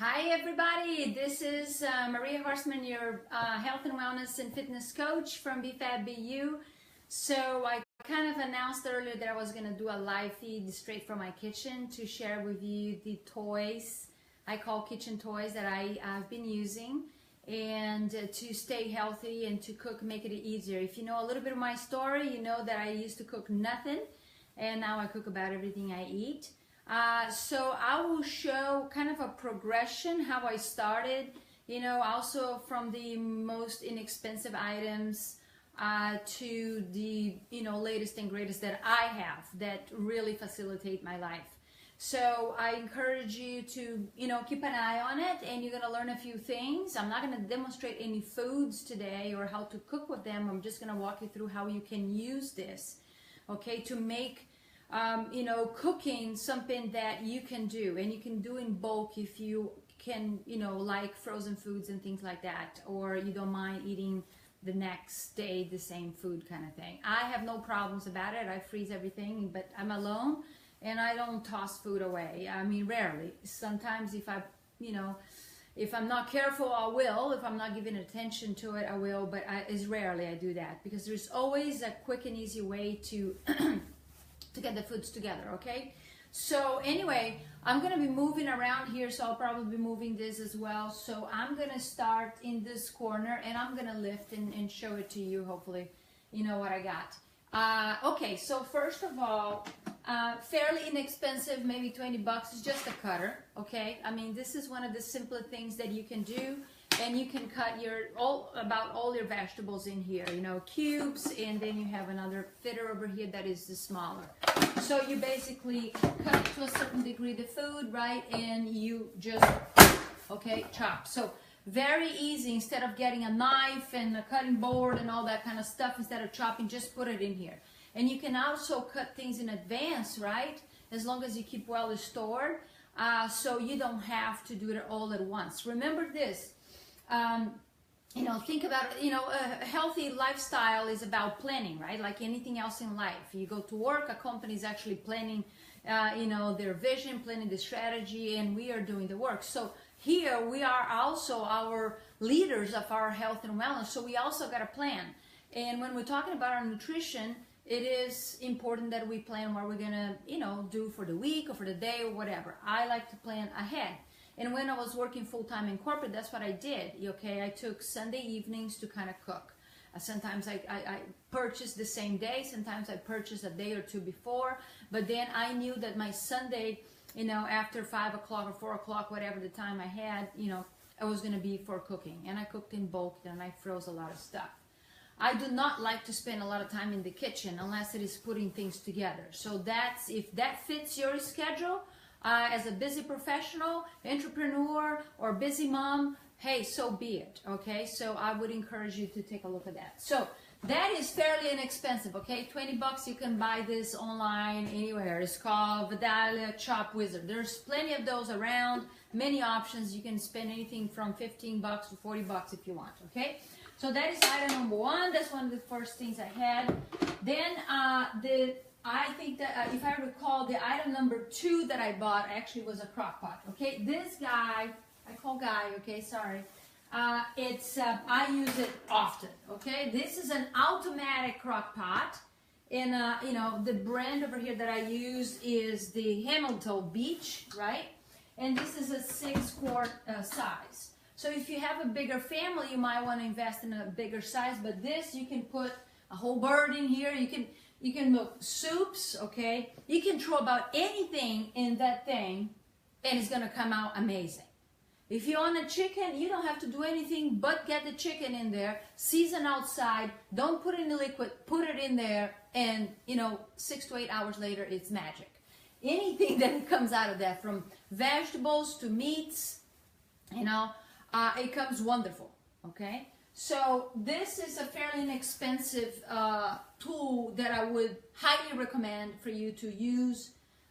Hi everybody, this is Maria Horstman, your health and wellness and fitness coach from BeFabBeYou. So I kind of announced earlier that I was going to do a live feed straight from my kitchen to share with you the toys I call kitchen toys that I've been using, and to stay healthy and to cook, make it easier. If you know a little bit of my story, you know that I used to cook nothing and now I cook about everything I eat. So I will show kind of a progression, how I started, also from the most inexpensive items to the, latest and greatest that I have that really facilitate my life. So I encourage you to, keep an eye on it, and you're going to learn a few things. I'm not going to demonstrate any foods today or how to cook with them. I'm just going to walk you through how you can use this, okay, to make cooking something that you can do, and you can do in bulk if you can, like frozen foods and things like that, or you don't mind eating the next day the same food kind of thing. I have no problems about it. I freeze everything, but I'm alone and I don't toss food away. I mean, rarely. Sometimes if if I'm not careful, I will. If I'm not giving attention to it, I will, but it's rarely I do that, because there's always a quick and easy way to to get the foods together, okay? So anyway, I'm gonna be moving around here, so I'll probably be moving this as well. So I'm gonna start in this corner and I'm gonna lift and show it to you. Hopefully you know what I got. Okay, so first of all, fairly inexpensive, maybe 20 bucks, is just a cutter, okay? I mean, this is one of the simpler things that you can do, and you can cut about all your vegetables in here, cubes, and then you have another fitter over here that is the smaller. So you basically cut to a certain degree the food, right? And you just, okay, chop. So very easy. Instead of getting a knife and a cutting board and all that kind of stuff, instead of chopping, just put it in here. And you can also cut things in advance, right? As long as you keep well stored, so you don't have to do it all at once. Remember this. Think about it, a healthy lifestyle is about planning, right? Like anything else in life. You go to work, a company is actually planning, their vision, planning the strategy, and we are doing the work. So here we are also our leaders of our health and wellness. So we also got a plan. And when we're talking about our nutrition, it is important that we plan what we're gonna, do for the week or for the day or whatever. I like to plan ahead. And when I was working full-time in corporate, that's what I did, okay? I took Sunday evenings to kind of cook. Sometimes I purchased the same day. Sometimes I purchased a day or two before. But then I knew that my Sunday, after 5 o'clock or 4 o'clock, whatever the time I had, it was going to be for cooking. And I cooked in bulk, and I froze a lot of stuff. I do not like to spend a lot of time in the kitchen unless it is putting things together. So if that fits your schedule, as a busy professional, entrepreneur, or busy mom, hey, so be it, okay? So I would encourage you to take a look at that. So that is fairly inexpensive, okay? 20 bucks, you can buy this online anywhere. It's called Vidalia Chop Wizard. There's plenty of those around, many options. You can spend anything from 15 bucks to 40 bucks if you want, okay? So that is item number one. That's one of the first things I had. Then I think that if I recall, the item number two that I bought actually was a crock pot, okay? This guy, I call guy, okay, sorry. I use it often, okay? This is an automatic crock pot. And, the brand over here that I use is the Hamilton Beach, right? And this is a 6-quart size. So if you have a bigger family, you might want to invest in a bigger size, but this, you can put a whole bird in here. You can make soups, okay? You can throw about anything in that thing, and it's gonna come out amazing. If you want a chicken, you don't have to do anything but get the chicken in there, season outside, don't put in the liquid, put it in there, and 6 to 8 hours later, it's magic. Anything that comes out of that, from vegetables to meats, it comes wonderful, okay? So this is a fairly inexpensive tool that I would highly recommend for you to use,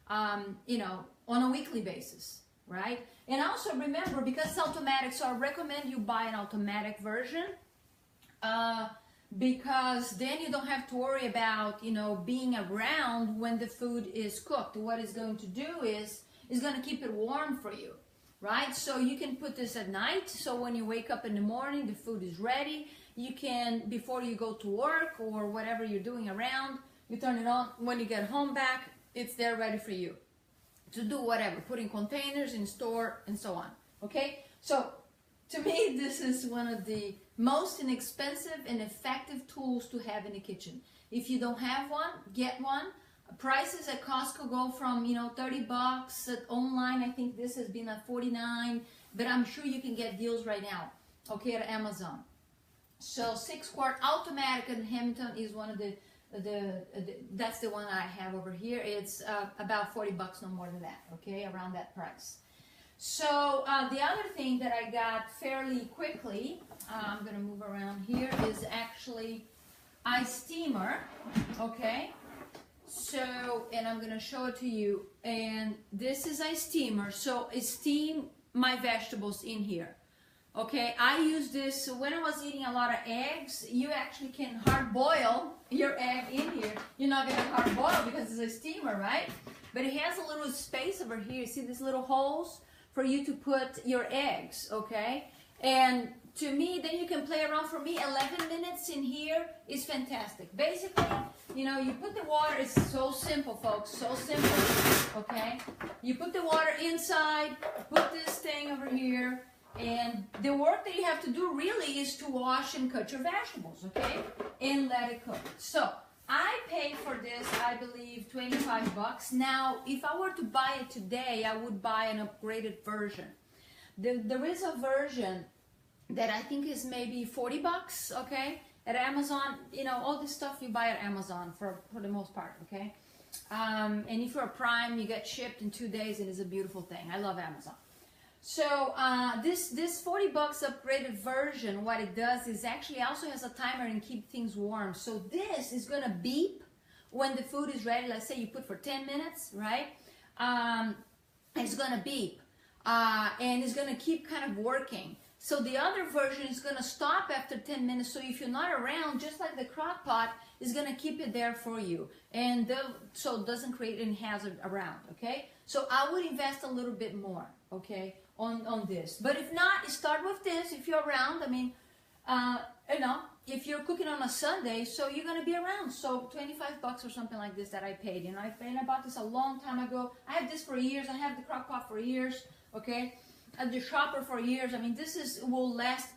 on a weekly basis, right? And also remember, because it's automatic, so I recommend you buy an automatic version, because then you don't have to worry about, being around when the food is cooked. What it's going to do is going to keep it warm for you. right? So you can put this at night, so when you wake up in the morning, the food is ready. You can, before you go to work or whatever you're doing around, you turn it on. When you get home back, it's there ready for you to do whatever, put in containers, in store, and so on, okay? So to me, this is one of the most inexpensive and effective tools to have in the kitchen. If you don't have one, get one. Prices at Costco go from, you know, 30 bucks. Online, I think this has been at 49, but I'm sure you can get deals right now, okay, at Amazon. So 6-quart automatic in Hamilton is one of the that's the one I have over here. It's about 40 bucks, no more than that, okay, around that price. So the other thing that I got fairly quickly, I'm going to move around here, is actually a steamer, okay? So, and I'm going to show it to you, and this is a steamer, so I steam my vegetables in here. Okay, I use this when I was eating a lot of eggs. You actually can hard boil your egg in here. You're not going to hard boil because it's a steamer, right? But it has a little space over here. See these little holes for you to put your eggs, okay? And to me, then you can play around. For me, 11 minutes in here is fantastic. Basically, you know, you put the water, it's so simple, folks, so simple, okay? You put the water inside, put this thing over here, and the work that you have to do really is to wash and cut your vegetables, okay? And let it cook. So I paid for this, I believe, 25 bucks. Now, if I were to buy it today, I would buy an upgraded version. There is a version that I think is maybe 40 bucks, okay? At Amazon, you know, all this stuff you buy at Amazon for the most part, okay? And if you're a Prime, you get shipped in 2 days, and it's a beautiful thing. I love Amazon. So this 40 bucks upgraded version, what it does is actually also has a timer and keep things warm. So this is gonna beep when the food is ready. Let's say you put for 10 minutes, right? It's gonna beep and it's gonna keep kind of working. So the other version is gonna stop after 10 minutes. So if you're not around, just like the crock pot, is gonna keep it there for you. And so it doesn't create any hazard around, okay? So I would invest a little bit more, okay, on this. But if not, start with this if you're around. I mean, you know, if you're cooking on a Sunday, so you're going to be around. So 25 bucks or something like this that I paid. You know, I bought this a long time ago. I have this for years. I have the crock pot for years, okay? The shopper for years. I mean, this will last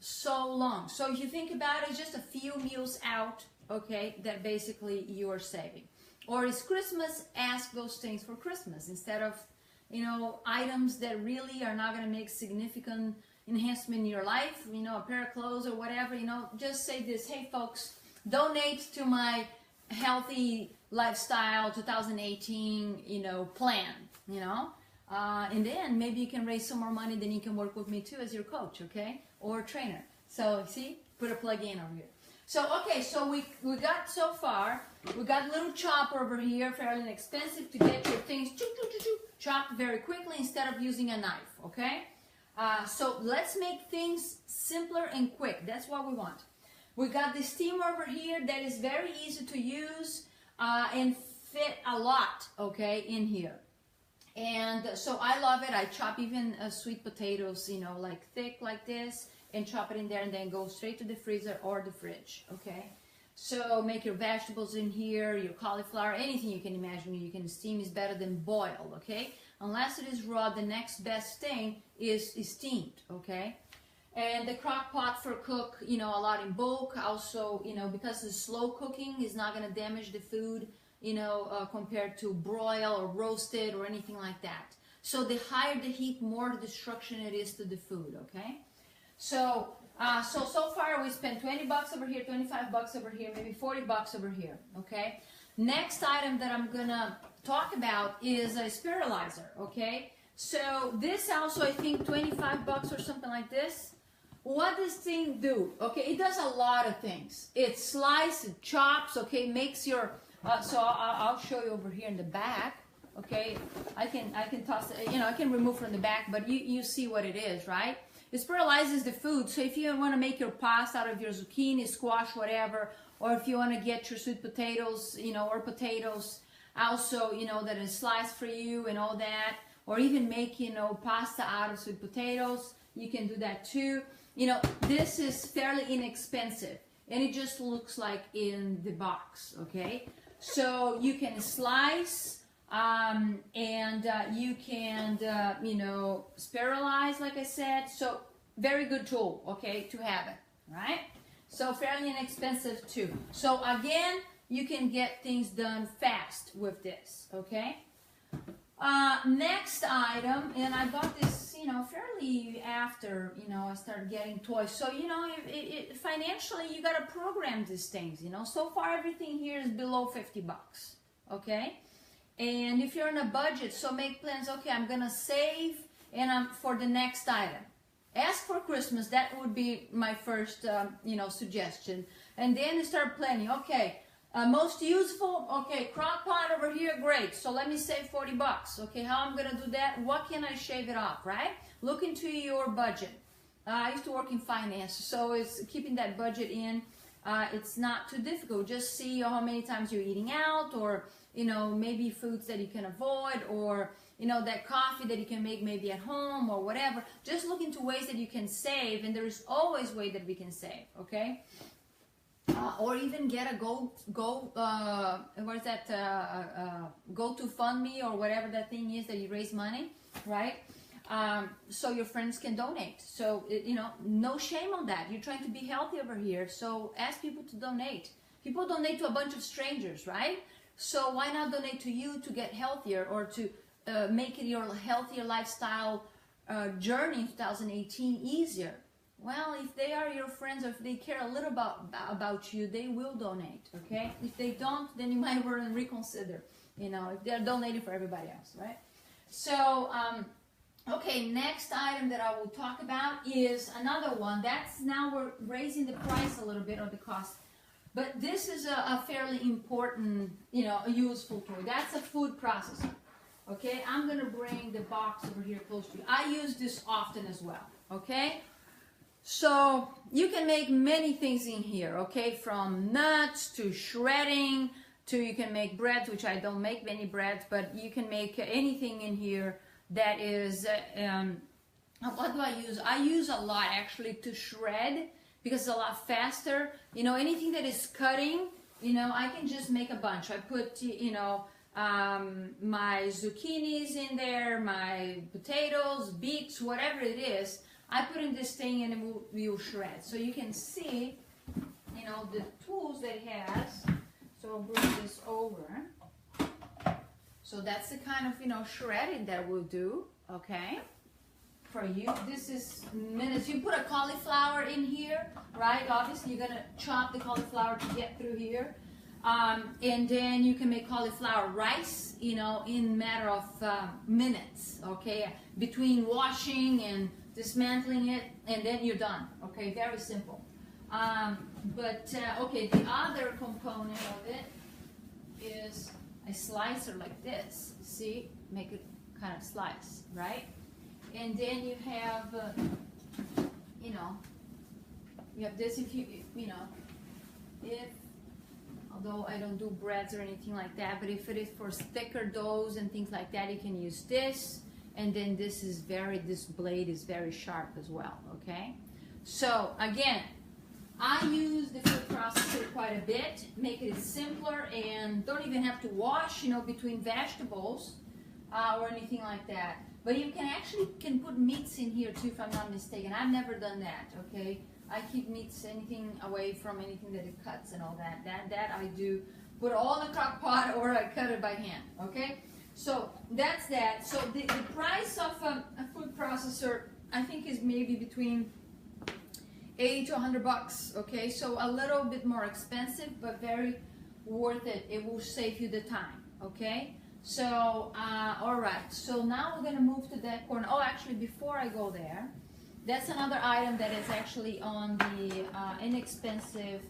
so long. So if you think about it, it's just a few meals out, okay, that basically you are saving. Or it's Christmas, ask those things for Christmas instead of, you know, items that really are not going to make significant enhancement in your life, you know, a pair of clothes or whatever, you know, just say this, hey folks, donate to my healthy lifestyle 2018, you know, plan, you know, and then maybe you can raise some more money, then you can work with me too as your coach, okay, or trainer. So see, put a plug in over here. So, okay, so we got so far, we got a little chopper over here, fairly inexpensive to get your things chopped very quickly instead of using a knife, okay? So let's make things simpler and quick. That's what we want. We got the steamer over here that is very easy to use and fit a lot, okay, in here. And so I love it. I chop even sweet potatoes, you know, like thick like this, and chop it in there and then go straight to the freezer or the fridge, okay? So make your vegetables in here, your cauliflower, anything you can imagine you can steam is better than boiled, okay? Unless it is raw, the next best thing is steamed, okay? And the crock pot for cook, you know, a lot in bulk. Also, you know, because the slow cooking is not going to damage the food, you know, compared to broil or roasted or anything like that. So the higher the heat, more the destruction it is to the food, okay? So, so far we spent 20 bucks over here, 25 bucks over here, maybe 40 bucks over here, okay? Next item that I'm gonna talk about is a sterilizer, okay? So this also, I think 25 bucks or something like this. What does this thing do? Okay, it does a lot of things. It slices, it chops, okay, makes your, so I'll show you over here in the back, okay? I can toss it, you know, I can remove from the back, but you see what it is, right? It sterilizes the food, so if you want to make your pasta out of your zucchini, squash, whatever, or if you want to get your sweet potatoes, you know, or potatoes, also, you know, that is sliced for you and all that, or even make, you know, pasta out of sweet potatoes. You can do that too. You know, this is fairly inexpensive, and it just looks like in the box, okay? So you can slice, and you can, you know, sterilize, like I said. So very good tool, okay, to have it, right? So fairly inexpensive too. So again, you can get things done fast with this, okay? Next item, and I bought this, you know, fairly after, you know, I started getting toys. So, you know, financially, you got to program these things, you know. So far, everything here is below 50 bucks, okay? And if you're on a budget, so make plans, okay, I'm going to save and for the next item. Ask for Christmas, that would be my first, you know, suggestion. And then start planning, okay, most useful, okay, crock pot over here, great. So let me save 40 bucks. Okay, how I'm gonna do that? What can I shave it off, right? Look into your budget. I used to work in finance, so it's keeping that budget in. It's not too difficult. Just see how many times you're eating out, or, you know, maybe foods that you can avoid, or, you know, that coffee that you can make maybe at home or whatever. Just look into ways that you can save, and there's always a way that we can save, okay? Or even get a what is that, go to fund me, or whatever that thing is that you raise money, right? So your friends can donate. So, you know, no shame on that. You're trying to be healthy over here, so ask people to donate. People donate to a bunch of strangers, right? So why not donate to you to get healthier, or to make it your healthier lifestyle journey in 2018 easier? Well, if they are your friends, or if they care a little about you, they will donate, okay? If they don't, then you might want to reconsider, you know, if they're donating for everybody else, right? So, okay, next item that I will talk about is another one. That's, now we're raising the price a little bit, or the cost. But this is a fairly important, you know, a useful tool. That's a food processor, okay? I'm going to bring the box over here close to you. I use this often as well, okay? So you can make many things in here, okay? From nuts to shredding to, you can make breads, which I don't make many breads, but you can make anything in here that is, what do I use? I use a lot actually to shred, because it's a lot faster. You know, anything that is cutting, you know, I can just make a bunch. I put, you know, my zucchinis in there, my potatoes, beets, whatever it is. I put in this thing and it will shred. So you can see, you know, the tools that it has. So I'll bring this over. So that's the kind of, you know, shredding that we'll do, okay? For you, this is minutes. You put a cauliflower in here, right? Obviously, you're gonna chop the cauliflower to get through here. And then you can make cauliflower rice, you know, in a matter of minutes, okay? Between washing and dismantling it, and then you're done, okay? Very simple. Okay, the other component of it is a slicer like this. See, make it kind of slice, right? And then you have, you know, you have this. If you know, although I don't do breads or anything like that, but if it is for thicker doughs and things like that, you can use this. And then this blade is very sharp as well, okay? So again, I use the food processor quite a bit, make it simpler, and don't even have to wash, you know, between vegetables or anything like that. But you can actually put meats in here too, if I'm not mistaken. I've never done that, okay? I keep meats, anything away from anything that it cuts and all that. That I do. Put it all in the crock pot, or I cut it by hand, okay? So that's that. So the price of a food processor, I think, is maybe between 80 to 100 bucks, okay? So a little bit more expensive, but very worth it. It will save you the time, okay? So, all right. So now we're gonna move to that corner. Oh, actually, before I go there, that's another item that is actually on the inexpensive.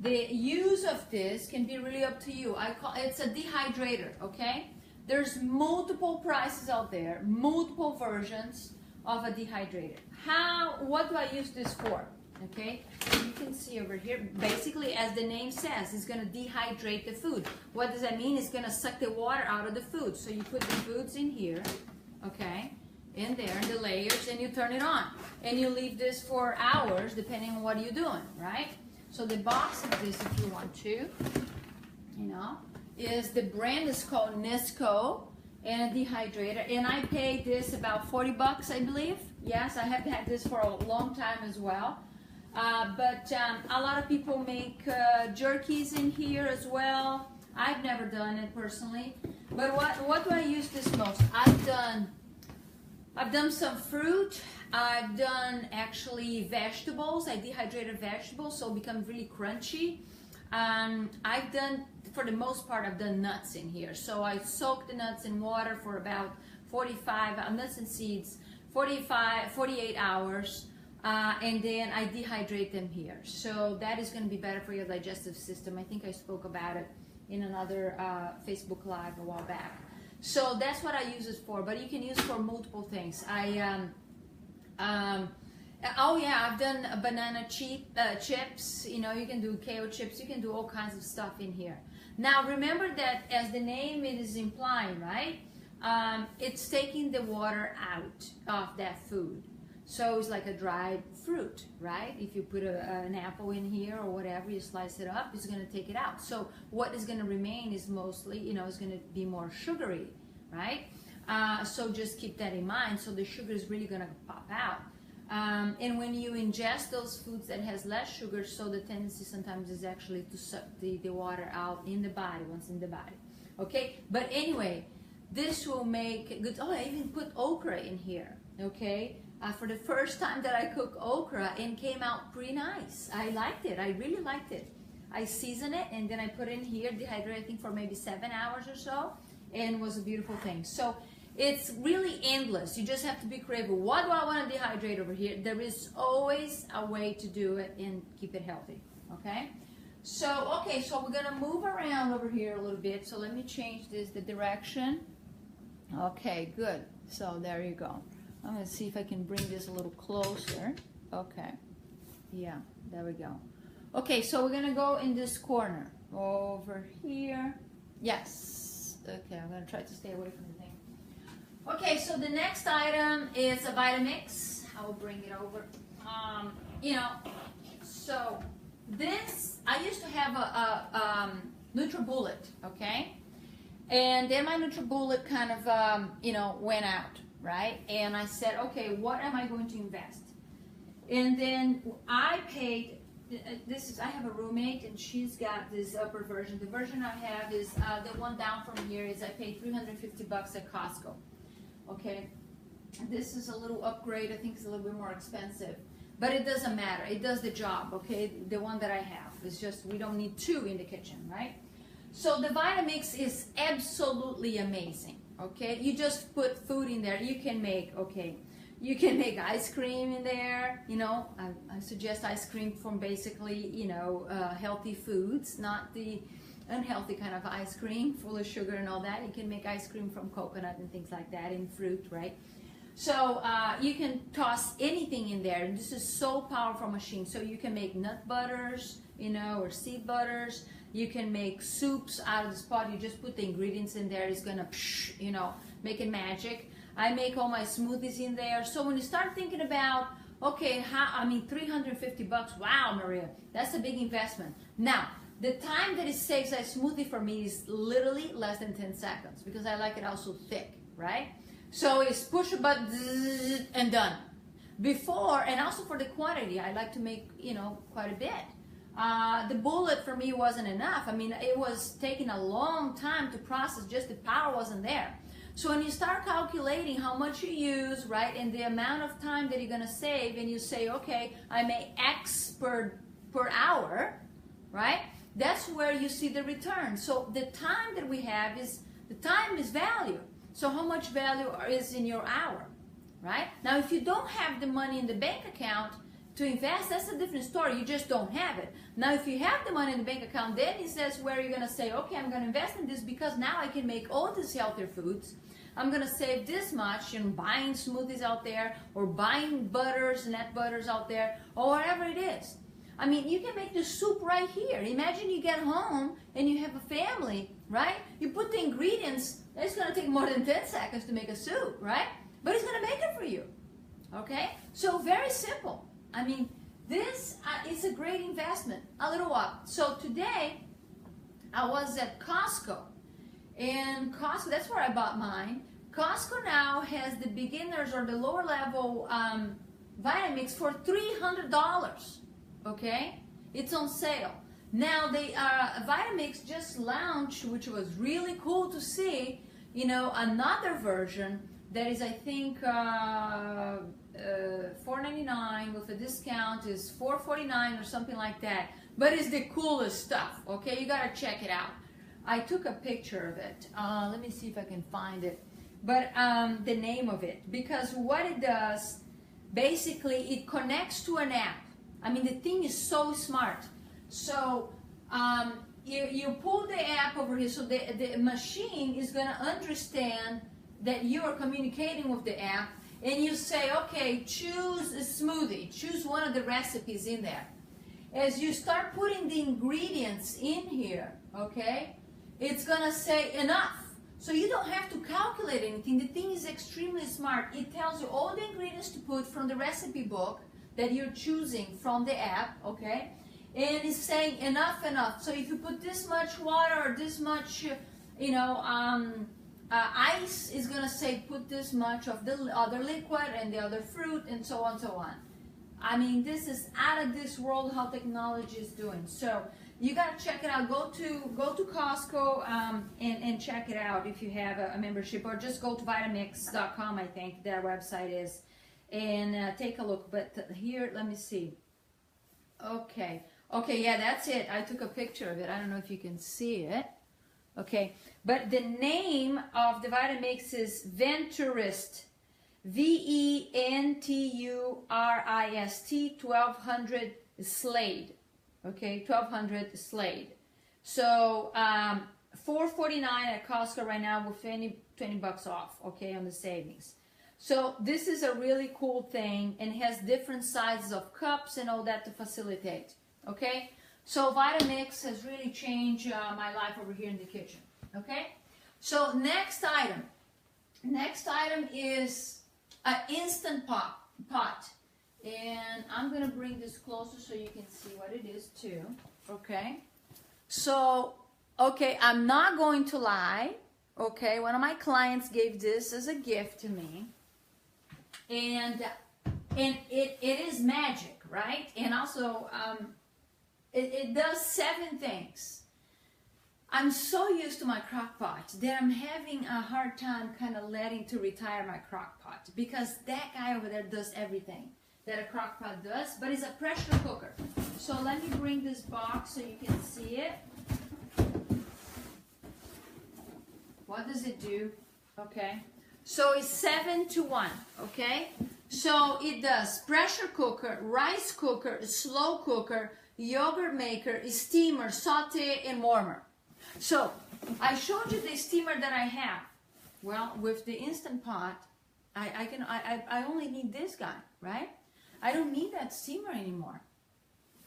The use of this can be really up to you. It's a dehydrator, okay? There's multiple prices out there, multiple versions of a dehydrator. What do I use this for? Okay, you can see over here, basically, as the name says, it's going to dehydrate the food. What does that mean? It's going to suck the water out of the food. So you put the foods in here, okay, in there, in the layers, and you turn it on. And you leave this for hours, depending on what you're doing, right? So the box of this, if you want to, you know, is the brand is called Nisco and a Dehydrator. And I paid this about 40 bucks, I believe. Yes, I have had this for a long time as well. But a lot of people make jerkies in here as well. I've never done it personally. But what do I use this most? I've done some fruit. I've done actually vegetables. I dehydrated vegetables, so it becomes really crunchy. I've done, for the most part, I've done nuts in here. So I soak the nuts in water for about 45, nuts and seeds, 48 hours. And then I dehydrate them here. So that is going to be better for your digestive system. I think I spoke about it in another Facebook Live a while back. So that's what I use it for, but you can use it for multiple things. Oh yeah, I've done banana chips, you know, you can do KO chips, you can do all kinds of stuff in here. Now remember that as the name it is implying, right? It's taking the water out of that food. So it's like a dried fruit, right? If you put an apple in here or whatever, you slice it up, it's going to take it out. So what is going to remain is mostly, you know, it's going to be more sugary, right? So just keep that in mind. So the sugar is really going to pop out. And when you ingest those foods that has less sugar, so the tendency sometimes is actually to suck the water out in the body, once in the body. Okay? But anyway, this will make good. Oh, I even put okra in here. Okay? For the first time that I cooked okra, and came out pretty nice. I liked it. I really liked it. I seasoned it, and then I put it in here, dehydrated, I think, for maybe 7 hours or so, and it was a beautiful thing. So it's really endless. You just have to be creative. What do I want to dehydrate over here? There is always a way to do it and keep it healthy. Okay? So, okay, so we're going to move around over here a little bit. So let me change the direction. Okay, good. So there you go. I'm going to see if I can bring this a little closer. Okay. Yeah, there we go. Okay, so we're going to go in this corner. Over here. Yes. Okay, I'm going to try to stay away from the thing. Okay, so the next item is a Vitamix. I will bring it over. You know, so this, I used to have a NutriBullet, okay? And then my NutriBullet kind of, you know, went out. Right? And I said, okay, what am I going to invest? And then I paid, I have a roommate and she's got this upper version. The version I have is, the one down from here is I paid 350 bucks at Costco. Okay? This is a little upgrade. I think it's a little bit more expensive. But it doesn't matter. It does the job, okay? The one that I have. It's just, we don't need two in the kitchen, right? So the Vitamix is absolutely amazing. Okay, you just put food in there. You can make, okay, you can make ice cream in there. You know, I suggest ice cream from basically, you know, healthy foods, not the unhealthy kind of ice cream full of sugar and all that. You can make ice cream from coconut and things like that in fruit, right? So you can toss anything in there. And this is so powerful machine. So you can make nut butters, you know, or seed butters. You can make soups out of this pot. You just put the ingredients in there. It's gonna, you know, make it magic. I make all my smoothies in there. So when you start thinking about, okay, I mean, 350 bucks. Wow, Maria, that's a big investment. Now, the time that it saves a smoothie for me is literally less than 10 seconds because I like it also thick, right? So it's push a button and done. Before, and also for the quantity, I like to make, you know, quite a bit. The bullet for me wasn't enough. I mean, it was taking a long time to process, just the power wasn't there. So when you start calculating how much you use, right, and the amount of time that you're going to save, and you say, okay, I make X per hour, right, that's where you see the return. So the time that we have is, the time is value. So how much value is in your hour, right? Now, if you don't have the money in the bank account to invest, that's a different story. You just don't have it. Now, if you have the money in the bank account, then it says where you're going to say, okay, I'm going to invest in this because now I can make all these healthier foods. I'm going to save this much in buying smoothies out there or buying butters, nut butters out there, or whatever it is. I mean, you can make the soup right here. Imagine you get home and you have a family right? You put the ingredients, it's going to take more than 10 seconds to make a soup, right? But it's going to make it for you, okay? So very simple. I mean, this is a great investment. A little while. So today, I was at Costco, and Costco, that's where I bought mine. Costco now has the beginners or the lower level Vitamix for $300, okay? It's on sale. Now, Vitamix just launched, which was really cool to see, you know, another version that is, I think, $4.99 with a discount is $4.49 or something like that. But it's the coolest stuff, okay? You gotta check it out. I took a picture of it. Let me see if I can find it. But the name of it, because what it does, basically, it connects to an app. I mean, the thing is so smart. So you pull the app over here, so the machine is going to understand that you are communicating with the app, and you say, okay, choose a smoothie, choose one of the recipes in there. As you start putting the ingredients in here, okay, it's going to say enough. So you don't have to calculate anything. The thing is extremely smart. It tells you all the ingredients to put from the recipe book that you're choosing from the app, okay? And it's saying enough, enough. So if you put this much water or this much, you know, ice, is going to say put this much of the other liquid and the other fruit and so on, so on. I mean, this is out of this world how technology is doing. So you got to check it out. Go to Costco and check it out if you have a membership, or just go to Vitamix.com, I think their website is, and take a look. But here, let me see. Okay, yeah, that's it. I took a picture of it. I don't know if you can see it. Okay, but the name of the Vitamix is Venturist, Venturist 1200 Slade. Okay, 1200 Slade. So $4.49 at Costco right now with 20 bucks off, okay, on the savings. So this is a really cool thing, and it has different sizes of cups and all that to facilitate, okay? So Vitamix has really changed my life over here in the kitchen, okay? So next item is an Instant Pot. And I'm going to bring this closer so you can see what it is too, okay? So, okay, I'm not going to lie, okay? One of my clients gave this as a gift to me, and it is magic, right? And also, it does 7 things. I'm so used to my crock pot that I'm having a hard time kind of letting to retire my crock pot, because that guy over there does everything that a crock pot does, but it's a pressure cooker. So let me bring this box so you can see it. What does it do? Okay, so it's 7 to 1, okay? So it does pressure cooker, rice cooker, slow cooker, yogurt maker, steamer, saute, and warmer. So I showed you the steamer that I have. Well, with the Instant Pot, I only need this guy, right? I don't need that steamer anymore,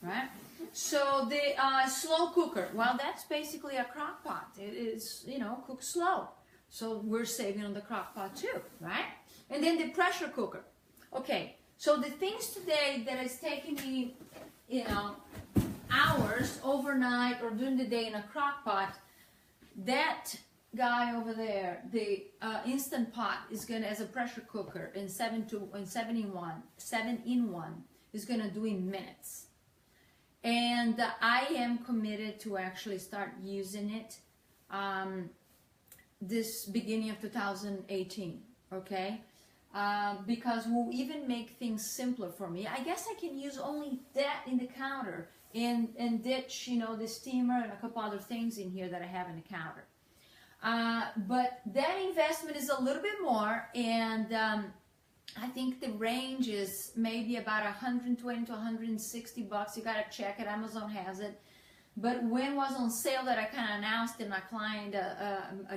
right? So the slow cooker, well, that's basically a crock pot. It is, you know, cook slow. So we're saving on the crock pot too, right? And then the pressure cooker. Okay, so the things today that is taking me, you know, hours overnight or during the day in a crock pot, that guy over there, the Instant Pot, is gonna, as a pressure cooker, in 7 in 1, is gonna do in minutes. And I am committed to actually start using it this beginning of 2018, okay? Because we'll even make things simpler for me. I guess I can use only that in the counter and ditch, you know, the steamer and a couple other things in here that I have in the counter. But that investment is a little bit more, and I think the range is maybe about 120 to 160 bucks. You gotta check it. Amazon has it. But when it was on sale that I kind of announced and my client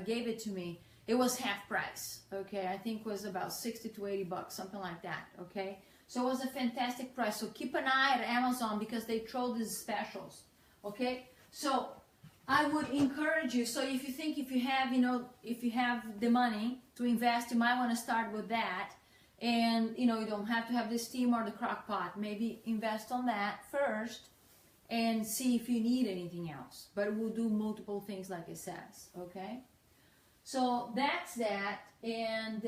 gave it to me, it was half price. Okay, I think it was about 60 to 80 bucks, something like that. Okay, so it was a fantastic price. So keep an eye at Amazon because they throw these specials. Okay, so I would encourage you. So if you think if you have, if you have the money to invest, you might want to start with that. And, you don't have to have the steam or the crock pot. Maybe invest on that first and see if you need anything else. But we'll do multiple things like it says, okay? So that's that. And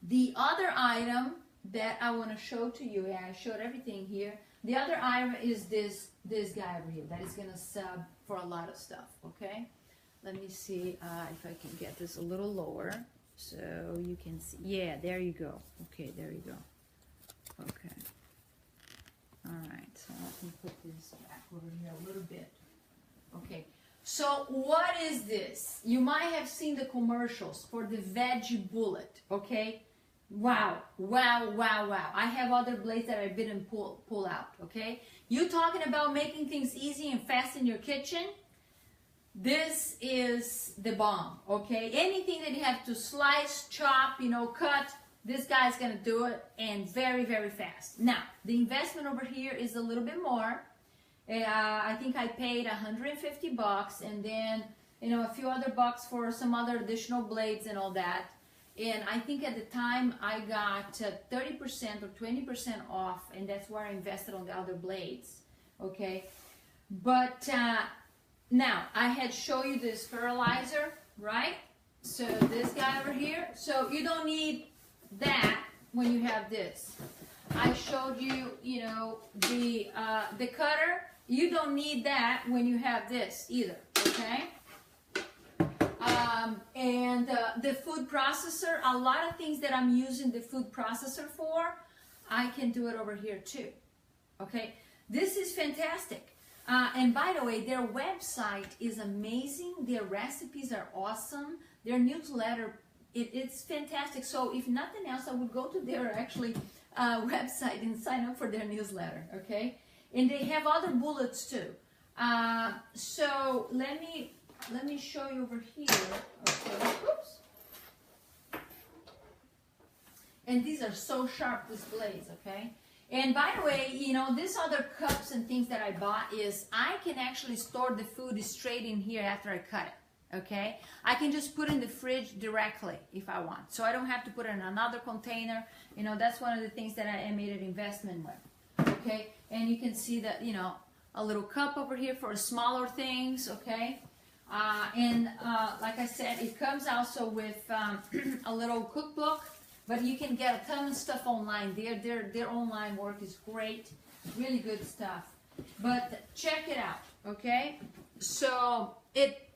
the other item that I want to show to you, I showed everything here. The other item is this guy over here that is going to sub for a lot of stuff, okay? Let me see if I can get this a little lower so you can see. Yeah, there you go. Okay, there you go. Okay. All right, so let me put this back over here a little bit. Okay, so what is this? You might have seen the commercials for the Veggie Bullet, okay? Wow, wow, wow, wow. I have other blades that I didn't pull out, okay? You talking about making things easy and fast in your kitchen? This is the bomb, okay? Anything that you have to slice, chop, cut, this guy's gonna do it, and very, very fast. Now, the investment over here is a little bit more. I think I paid $150, and then, a few other bucks for some other additional blades and all that. And I think at the time I got 30% or 20% off, and that's where I invested on the other blades, okay? But now, I had shown you this fertilizer, right? So this guy over here. So you don't need that when you have this. I showed you, the cutter. You don't need that when you have this either, okay? And the food processor, a lot of things that I'm using the food processor for, I can do it over here too, okay? This is fantastic. And by the way, their website is amazing. Their recipes are awesome. Their newsletter, it's fantastic. So if nothing else, I would go to their website and sign up for their newsletter, okay? And they have other bullets too. So let me show you over here. Okay. Oops. And these are so sharp, these blades, okay? And by the way, these other cups and things that I bought is I can actually store the food straight in here after I cut it, okay? I can just put it in the fridge directly if I want. So I don't have to put it in another container. That's one of the things that I made an investment with, okay? And you can see that, a little cup over here for smaller things, okay? And like I said, it comes also with a little cookbook. But you can get a ton of stuff online. Their online work is great. Really good stuff. But check it out, okay? So,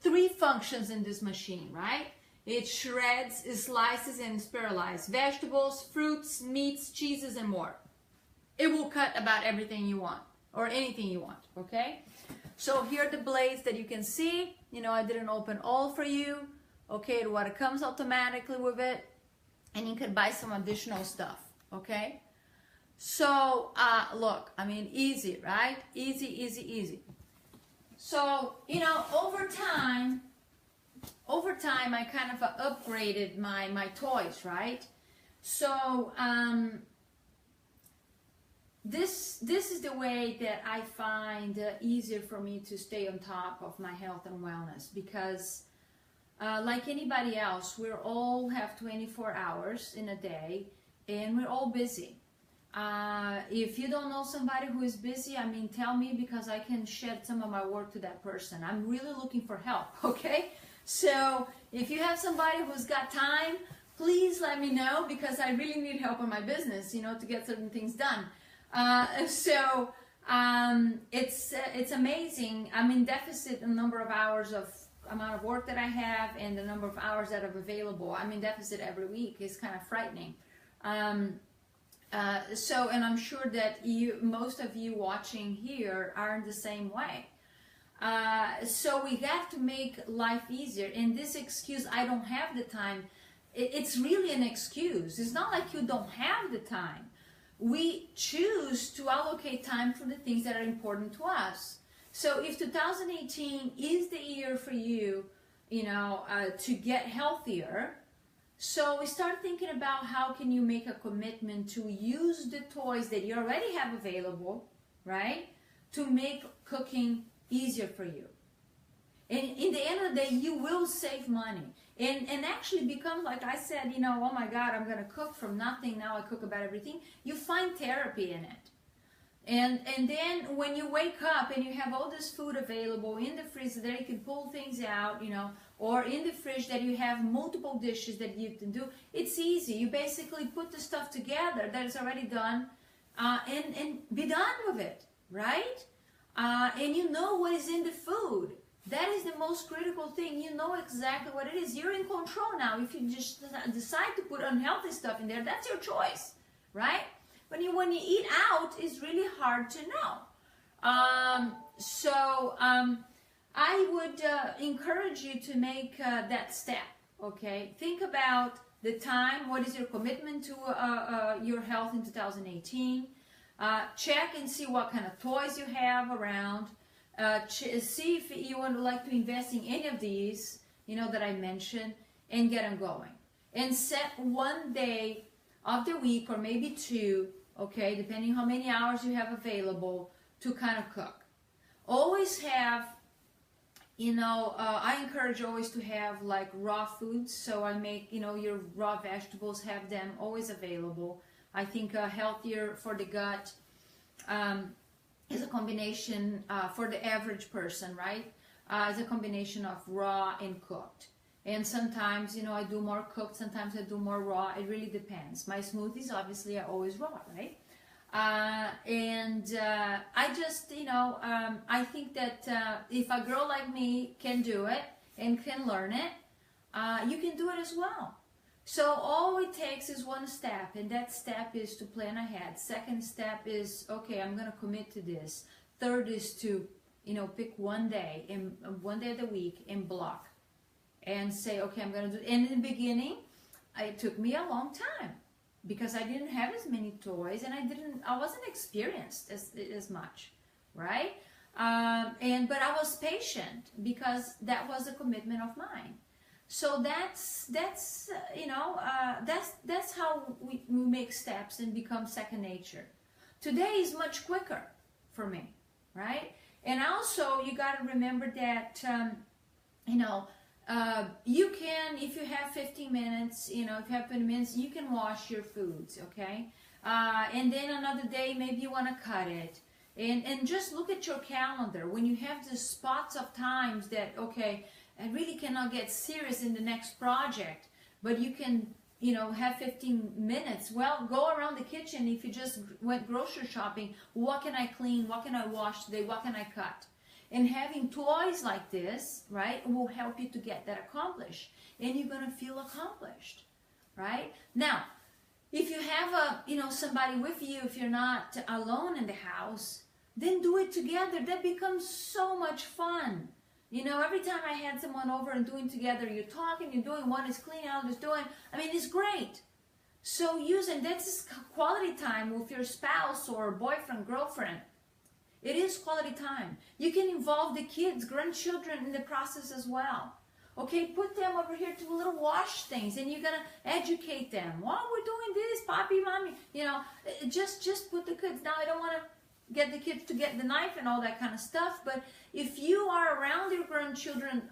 3 functions in this machine, right? It shreds, it slices, and sterilizes vegetables, fruits, meats, cheeses, and more. It will cut about everything you want, or anything you want, okay? So, here are the blades that you can see. I didn't open all for you. Okay, what comes automatically with it. And you can buy some additional stuff, okay? So, look, easy, right? Easy, easy, easy. So, over time, I kind of upgraded my toys, right? So, this is the way that I find easier for me to stay on top of my health and wellness, because like anybody else, we all have 24 hours in a day, and we're all busy. If you don't know somebody who is busy, tell me, because I can shed some of my work to that person. I'm really looking for help, okay? So if you have somebody who's got time, please let me know, because I really need help in my business, to get certain things done. It's amazing. I'm in deficit in number of hours of amount of work that I have and the number of hours that are available. I'm in deficit every week. It's kind of frightening. And I'm sure that most of you watching here are in the same way. So we have to make life easier. And this excuse, I don't have the time, it's really an excuse. It's not like you don't have the time. We choose to allocate time for the things that are important to us. So if 2018 is the year for you, to get healthier, so we start thinking about how can you make a commitment to use the toys that you already have available, right, to make cooking easier for you, And in the end of the day, you will save money. And actually become, like I said, you know, oh my God, I'm going to cook from nothing. Now I cook about everything. You find therapy in it. And then when you wake up and you have all this food available in the freezer that you can pull things out, you know, or in the fridge that you have multiple dishes that you can do, it's easy. You basically put the stuff together that is already done and be done with it, right? And you know what is in the food. That is the most critical thing. You know exactly what it is. You're in control now. If you just decide to put unhealthy stuff in there, that's your choice, right? When you eat out, it's really hard to know. I would encourage you to make that step, okay? Think about the time. What is your commitment to your health in 2018? Check and see what kind of toys you have around. See if you would like to invest in any of these, you know, that I mentioned, and get them going. And set one day of the week, or maybe two, okay, depending how many hours you have available, to kind of cook. Always have, you know, I encourage always to have like raw foods. So I make, you know, your raw vegetables, have them always available. I think healthier for the gut is a combination for the average person, right? Is a combination of raw and cooked. And sometimes, you know, I do more cooked, sometimes I do more raw. It really depends. My smoothies, obviously, are always raw, right? I just, you know, I think that if a girl like me can do it and can learn it, you can do it as well. So all it takes is one step, and that step is to plan ahead. Second step is, okay, I'm going to commit to this. Third is to, you know, pick one day of the week and block and say, okay, I'm going to do it. And in the beginning, it took me a long time because I didn't have as many toys, and I wasn't experienced as much, right? But I was patient because that was a commitment of mine. So that's you know, that's how we make steps and become second nature. Today is much quicker for me, right? And also you got to remember that you know, you can, if you have 15 minutes, you know, if you have 20 minutes, you can wash your foods, okay? And then another day maybe you want to cut it. And just look at your calendar. When you have the spots of times that, okay, I really cannot get serious in the next project, but you can, you know, have 15 minutes. Well, go around the kitchen. If you just went grocery shopping, what can I clean? What can I wash today? What can I cut? And having toys like this, right, will help you to get that accomplished. And you're going to feel accomplished, right? Now, if you have you know, somebody with you, if you're not alone in the house, then do it together. That becomes so much fun. You know, every time I had someone over and doing together, you're talking, you're doing, one is cleaning, other is doing, I mean, it's great. So using, that's quality time with your spouse or boyfriend, girlfriend. It is quality time. You can involve the kids, grandchildren in the process as well. Okay, put them over here to little wash things, and you're gonna educate them. While we're doing this, Poppy, Mommy, you know, just put the kids. Now I don't want to get the kids to get the knife and all that kind of stuff, but if you are around your grandchildren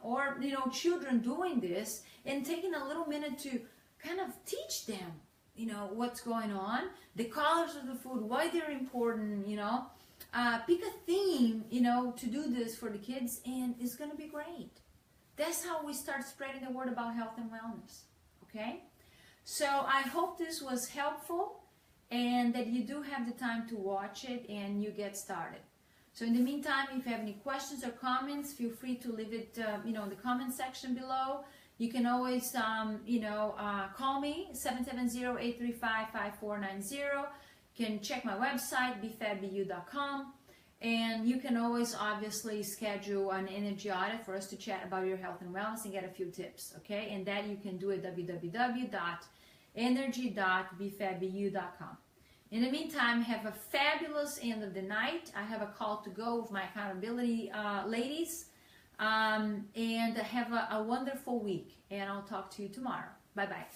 or, you know, children doing this, and taking a little minute to kind of teach them, you know, what's going on, the colors of the food, why they're important, you know, pick a theme, you know, to do this for the kids, and it's going to be great. That's how we start spreading the word about health and wellness, okay? So I hope this was helpful, and that you do have the time to watch it and you get started. So in the meantime, if you have any questions or comments, feel free to leave it, you know, in the comment section below. You can always, you know, call me, 770-835-5490. You can check my website, BeFabBeYou.com. And you can always obviously schedule an energy audit for us to chat about your health and wellness and get a few tips, okay? And that you can do at www.energy.befabbeyu.com. In the meantime, have a fabulous end of the night. I have a call to go with my accountability ladies. And have a wonderful week. And I'll talk to you tomorrow. Bye-bye.